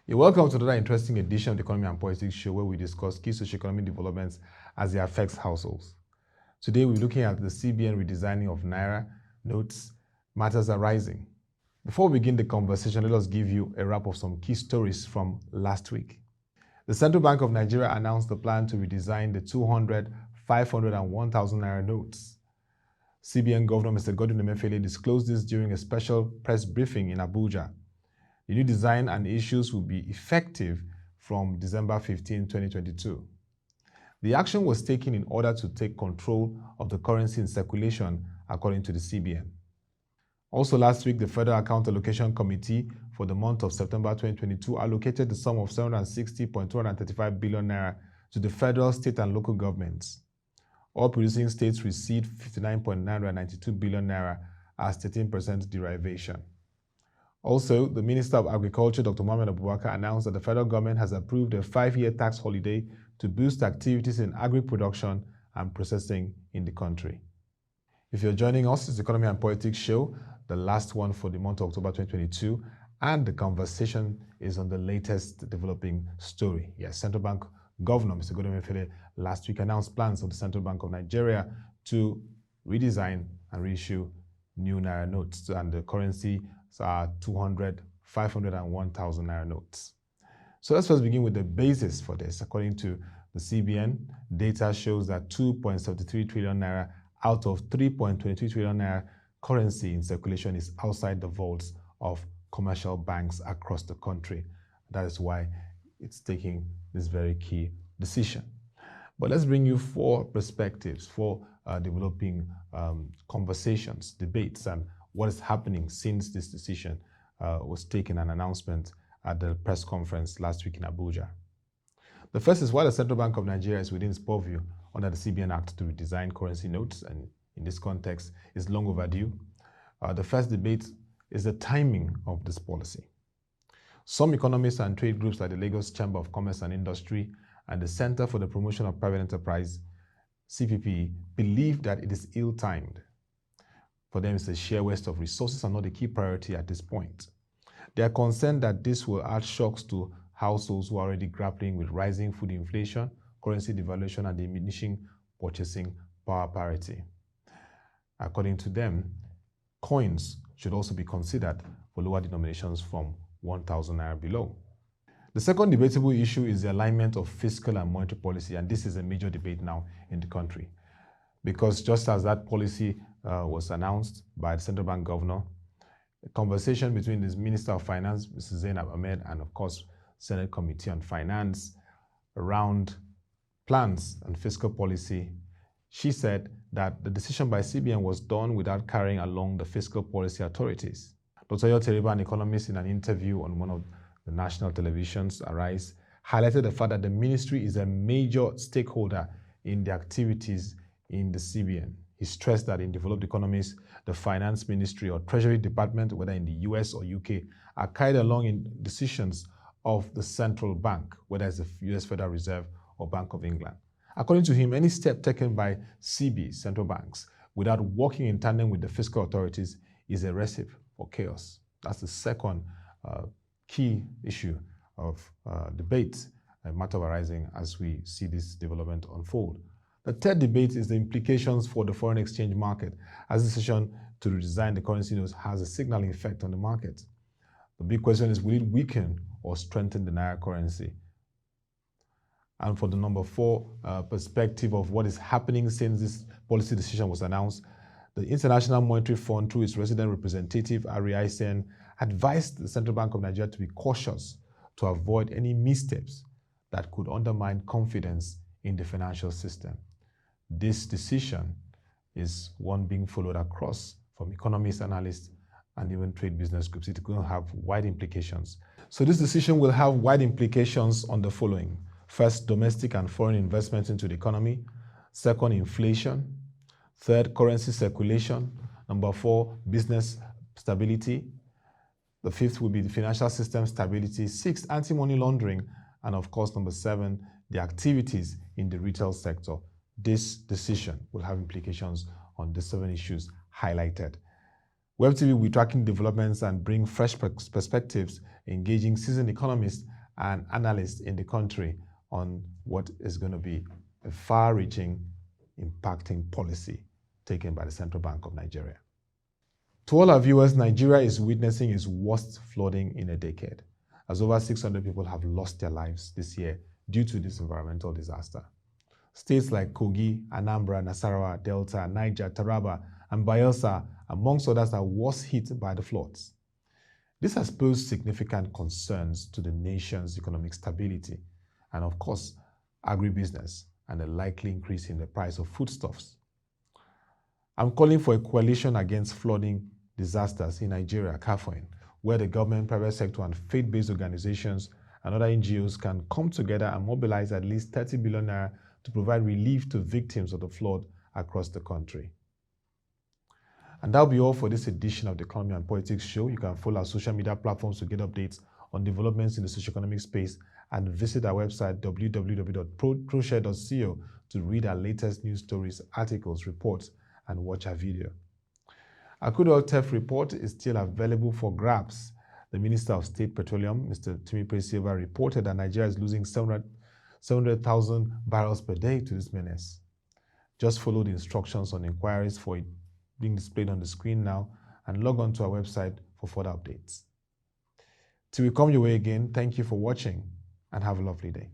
You're welcome to another interesting edition of the Economy and Politics Show, where we discuss key socioeconomic developments as they affect households. Today, we're looking at the CBN redesigning of Naira notes, matters arising. Before we begin the conversation, let us give you a wrap of some key stories from last week. The Central Bank of Nigeria announced the plan to redesign the 200, 500, and 1,000 Naira notes. CBN Governor Mr. Godwin Emefiele disclosed this during a special press briefing in Abuja. The new design and issues will be effective from December 15, 2022. The action was taken in order to take control of the currency in circulation, according to the CBN. Also last week, the Federal Account Allocation Committee for the month of September 2022 allocated the sum of 760.235 billion naira to the federal, state, and local governments. All producing states received 59.992 billion naira as 13% derivation. Also, the Minister of Agriculture, Dr. Mohamed Abubakar, announced that the federal government has approved a 5-year tax holiday to boost activities in agri-production and processing in the country. If you're joining us, it's the Economy and Politics Show, the last one for the month of October 2022, and the conversation is on the latest developing story. Yes, Central Bank Governor Mr. Godwin Emefiele last week announced plans of the Central Bank of Nigeria to redesign and reissue new Naira notes, and the currency are 200, 500, and 1,000 Naira notes. So let's first begin with the basis for this. According to the CBN, data shows that 2.73 trillion Naira out of 3.23 trillion Naira currency in circulation is outside the vaults of commercial banks across the country. That is why it's taking this very key decision. But let's bring you four perspectives, four developing conversations, debates, and what is happening since this decision was taken, an announcement at the press conference last week in Abuja. The first is why the Central Bank of Nigeria is within its purview under the CBN Act to redesign currency notes, and in this context is long overdue. The first debate is the timing of this policy. Some economists and trade groups like the Lagos Chamber of Commerce and Industry and the Center for the Promotion of Private Enterprise, CPP, believe that it is ill-timed. For them, it's a sheer waste of resources and not a key priority at this point. They are concerned that this will add shocks to households who are already grappling with rising food inflation, currency devaluation, and diminishing purchasing power parity. According to them, coins should also be considered for lower denominations from 1,000 naira below. The second debatable issue is the alignment of fiscal and monetary policy, and this is a major debate now in the country. Because just as that policy was announced by the central bank governor, a conversation between the Minister of Finance, Mrs. Zainab Ahmed, and of course, Senate Committee on Finance around plans and fiscal policy, she said that the decision by CBN was done without carrying along the fiscal policy authorities. Dr. Yoteriba, an economist, in an interview on one of the national televisions, Arise, highlighted the fact that the ministry is a major stakeholder in the activities in the CBN. He stressed that in developed economies, the finance ministry or treasury department, whether in the US or UK, are carried along in decisions of the central bank, whether it's the US Federal Reserve or Bank of England. According to him, any step taken by CB, central banks, without working in tandem with the fiscal authorities is a recipe for chaos. That's the second key issue of debate, a matter arising as we see this development unfold. The third debate is the implications for the foreign exchange market, as the decision to redesign the currency notes has a signaling effect on the market. The big question is, will it weaken or strengthen the Naira currency? And for the number four perspective of what is happening since this policy decision was announced, the International Monetary Fund, through its resident representative, Ari Aisen, advised the Central Bank of Nigeria to be cautious to avoid any missteps that could undermine confidence in the financial system. This decision is one being followed across from economists, analysts, and even trade business groups. It will have wide implications. So this decision will have wide implications on the following. First, domestic and foreign investment into the economy. Second, inflation. Third, currency circulation. Number four, business stability. The fifth will be the financial system stability. Sixth, anti-money laundering. And of course, number seven, the activities in the retail sector. This decision will have implications on the 7 issues highlighted. WebTV will be tracking developments and bring fresh perspectives, engaging seasoned economists and analysts in the country on what is going to be a far-reaching, impacting policy taken by the Central Bank of Nigeria. To all our viewers, Nigeria is witnessing its worst flooding in a decade, as over 600 people have lost their lives this year due to this environmental disaster. States like Kogi, Anambra, Nasarawa, Delta, Niger, Taraba, and Bayelsa, amongst others, are worst hit by the floods. This has posed significant concerns to the nation's economic stability and, of course, agribusiness and a likely increase in the price of foodstuffs. I'm calling for a coalition against flooding disasters in Nigeria, CAFOIN, where the government, private sector, and faith-based organizations and other NGOs can come together and mobilize at least 30 billion naira to provide relief to victims of the flood across the country. And that'll be all for this edition of the Economy and Politics Show. You can follow our social media platforms to get updates on developments in the socioeconomic space and visit our website www.proshare.co to read our latest news stories, articles, reports, and watch our video. Our crude oil theft report is still available for grabs. The Minister of State Petroleum, Mr. Timipre Silva, reported that Nigeria is losing 700,000 barrels per day to this menace. Just follow the instructions on inquiries for it being displayed on the screen now and log on to our website for further updates. Till we come your way again, thank you for watching and have a lovely day.